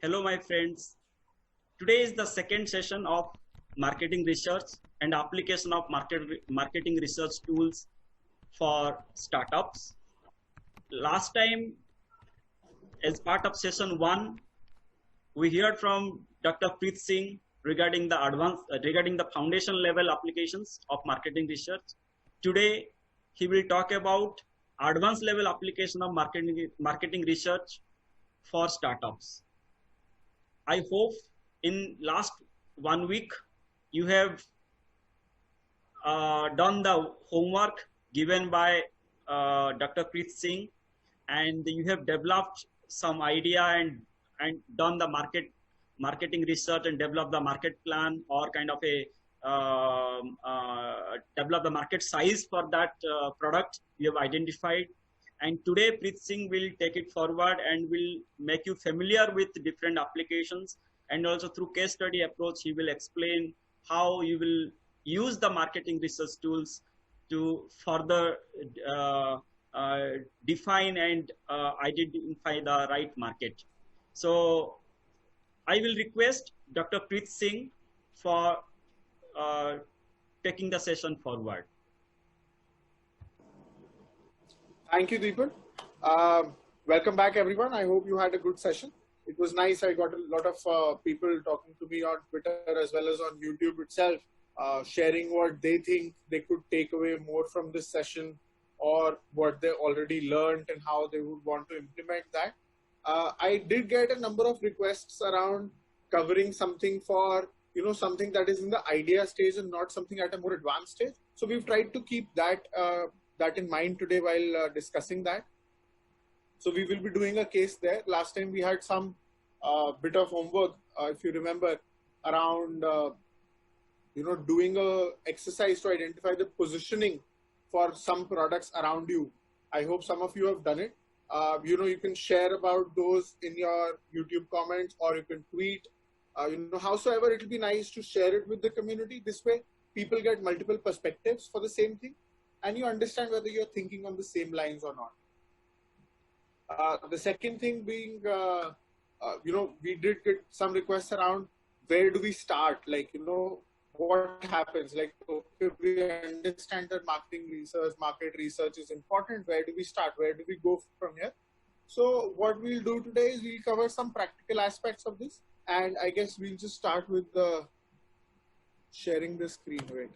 Hello, my friends. Today is the second session of marketing research and application of marketing research tools for startups. Last time, as part of session 1, we heard from Dr. Preet Singh regarding the foundation level applications of marketing research. Today, he will talk about advanced level application of marketing research for startups. I hope in last 1 week you have done the homework given by Dr. Preet Singh, and you have developed some idea and done the marketing research and developed the market plan, or kind of a develop the market size for that product you have identified. And today Preet Singh will take it forward and will make you familiar with different applications, and also through case study approach he will explain how you will use the marketing research tools to further define and identify the right market. So I will request Dr. Preet Singh for taking the session forward. Thank you, Deepan. Welcome back, everyone. I hope you had a good session. It was nice. I got a lot of people talking to me on Twitter as well as on YouTube itself, sharing what they think they could take away more from this session, or what they already learned and how they would want to implement that. I did get a number of requests around covering something for, something that is in the idea stage and not something at a more advanced stage. So we've tried to keep that in mind today while discussing that. So we will be doing a case there. Last time we had some bit of homework, if you remember, around doing a exercise to identify the positioning for some products around you. I hope some of you have done it. You can share about those in your YouTube comments, or you can tweet. Howsoever, it will be nice to share it with the community. This way, people get multiple perspectives for the same thing, and you understand whether you're thinking on the same lines or not. The second thing being, we did get some requests around where do we start? Like, what happens? Like, okay, we understand that market research is important. Where do we start? Where do we go from here? So what we'll do today is we'll cover some practical aspects of this. And I guess we'll just start with sharing the screen, right?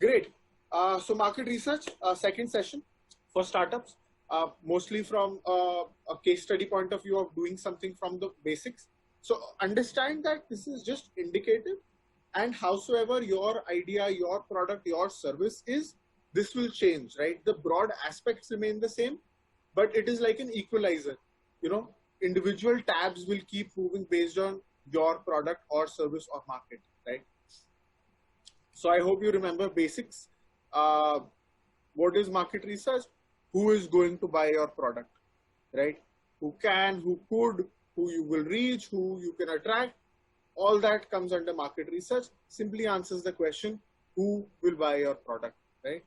Great. So market research, second session for startups, mostly from a case study point of view of doing something from the basics. So understand that this is just indicative, and howsoever your idea, your product, your service is, this will change, right? The broad aspects remain the same, but it is like an equalizer. Individual tabs will keep moving based on your product or service or market, right? So I hope you remember basics. What is market research? Who is going to buy your product, right? Who can, who could, who you will reach, who you can attract. All that comes under market research. Simply answers the question, who will buy your product, right?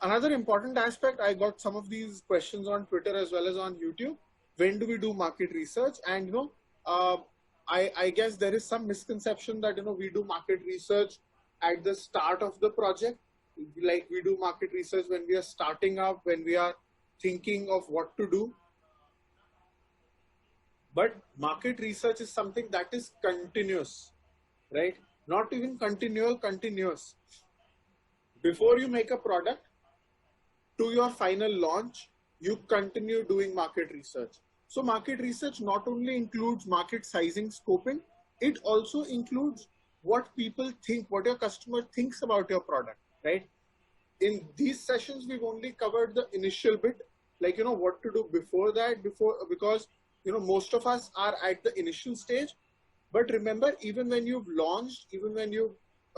Another important aspect, I got some of these questions on Twitter as well as on YouTube. When do we do market research? And, I guess there is some misconception that, we do market research at the start of the project. Like, we do market research when we are starting up, when we are thinking of what to do. But market research is something that is continuous, right? Not even continuous. Before you make a product to your final launch, you continue doing market research. So market research not only includes market sizing, scoping, it also includes what people think, what your customer thinks about your product, right? In these sessions, we've only covered the initial bit, like, what to do before that, because, most of us are at the initial stage. But remember, even when you've launched, even when you've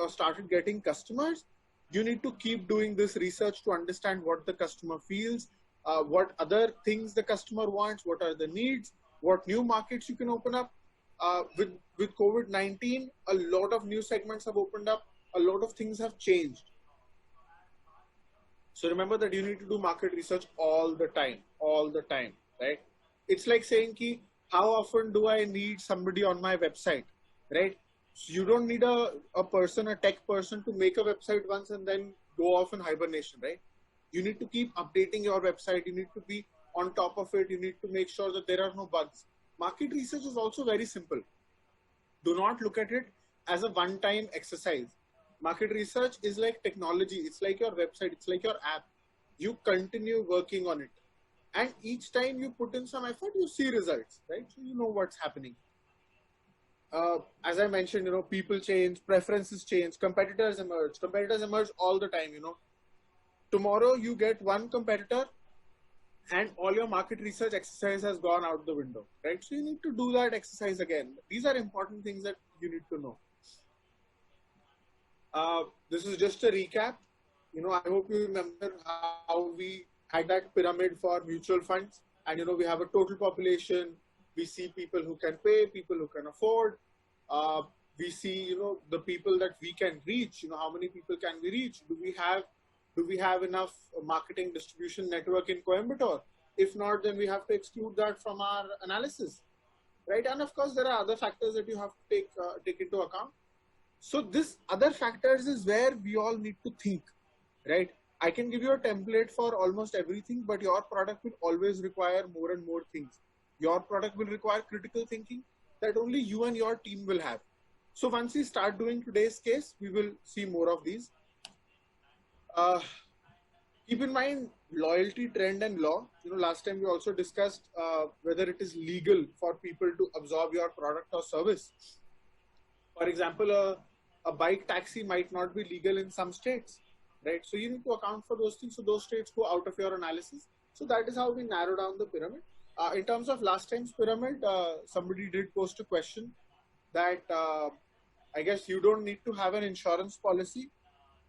started getting customers, you need to keep doing this research to understand what the customer feels, what other things the customer wants, what are the needs, what new markets you can open up. With COVID-19, a lot of new segments have opened up, a lot of things have changed. So remember that you need to do market research all the time, right? it's like saying ki, how often do I need somebody on my website, right? So you don't need a tech person to make a website once and then go off in hibernation, right? You need to keep updating your website. You need to be on top of it. You need to make sure that there are no bugs. Market research is also very simple. Do not look at it as a one-time exercise. Market research is like technology. It's like your website. It's like your app. You continue working on it. And each time you put in some effort, you see results, right? So you know what's happening. As I mentioned, people change, preferences change, competitors emerge. Competitors emerge all the time, Tomorrow you get one competitor and all your market research exercise has gone out the window, right? So you need to do that exercise again. These are important things that you need to know. This is just a recap. I hope you remember how we had that pyramid for mutual funds, and we have a total population. We see people who can pay, people who can afford. We see, the people that we can reach. How many people can we reach? Do we have enough marketing distribution network in Coimbatore? If not, then we have to exclude that from our analysis, right? And of course, there are other factors that you have to take into account. So this other factors is where we all need to think, right? I can give you a template for almost everything, but your product will always require more and more things. Your product will require critical thinking that only you and your team will have. So once we start doing today's case, we will see more of these. Keep in mind loyalty, trend, and law. Last time we also discussed whether it is legal for people to absorb your product or service. For example, a bike taxi might not be legal in some states, right? So you need to account for those things. So those states go out of your analysis. So that is how we narrow down the pyramid. In terms of last time's pyramid, somebody did post a question that I guess you don't need to have an insurance policy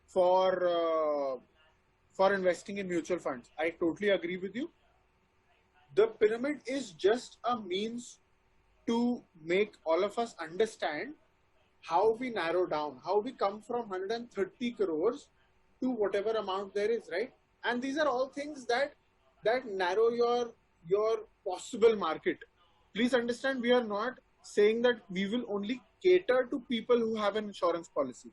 for investing in mutual funds. I totally agree with you. The pyramid is just a means to make all of us understand how we narrow down, how we come from 130 crores to whatever amount there is, right? And these are all things that narrow your possible market. Please understand, we are not saying that we will only cater to people who have an insurance policy.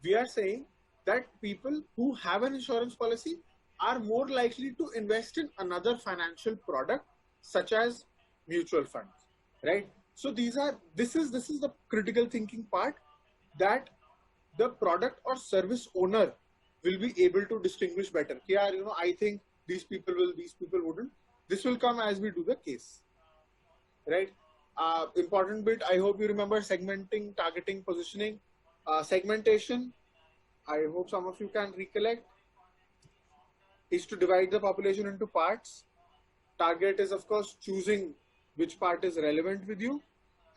We are saying that people who have an insurance policy are more likely to invest in another financial product such as mutual funds, right? So this is the critical thinking part, that the product or service owner will be able to distinguish better. Yeah, I think these people will, these people wouldn't. This will come as we do the case, right? Important bit, I hope you remember segmenting, targeting, positioning, segmentation. I hope some of you can recollect, is to divide the population into parts. Target is, of course, choosing which part is relevant with you.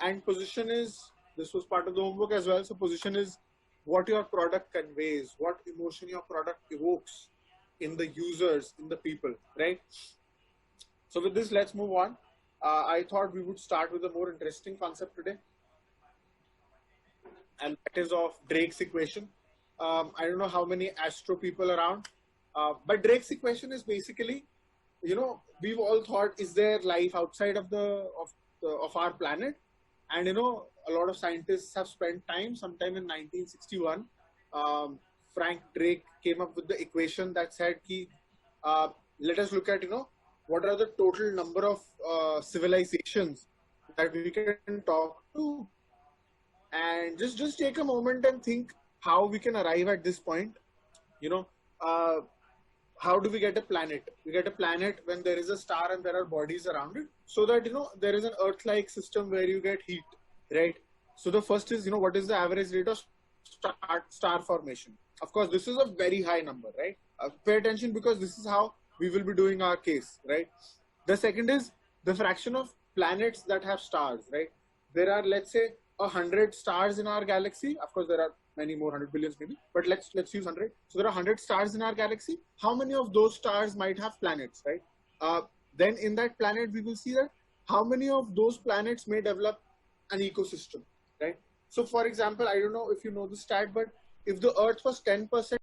And position is, this was part of the homework as well. So position is what your product conveys, what emotion your product evokes in the users, in the people, right? So with this, let's move on. I thought we would start with a more interesting concept today, and that is of Drake's equation. I don't know how many astro people around, but Drake's equation is basically, we've all thought, is there life outside of our planet? And a lot of scientists have spent time. Sometime in 1961, Frank Drake came up with the equation that said, let us look at what are the total number of civilizations that we can talk to, and just take a moment and think how we can arrive at this point. How do we get a planet? We get a planet when there is a star and there are bodies around it, so that there is an Earth-like system where you get heat, right? So the first is what is the average rate of star formation? Of course, this is a very high number, right? Pay attention, because this is how we will be doing our case, right? The second is the fraction of planets that have stars, right? There are, let's say, 100 stars in our galaxy. Of course, there are many more, 100 billions maybe, but let's use 100. So there are 100 stars in our galaxy. How many of those stars might have planets, right? Then in that planet, we will see that how many of those planets may develop an ecosystem, right? So for example, I don't know if you know the stat, but if the Earth was 10%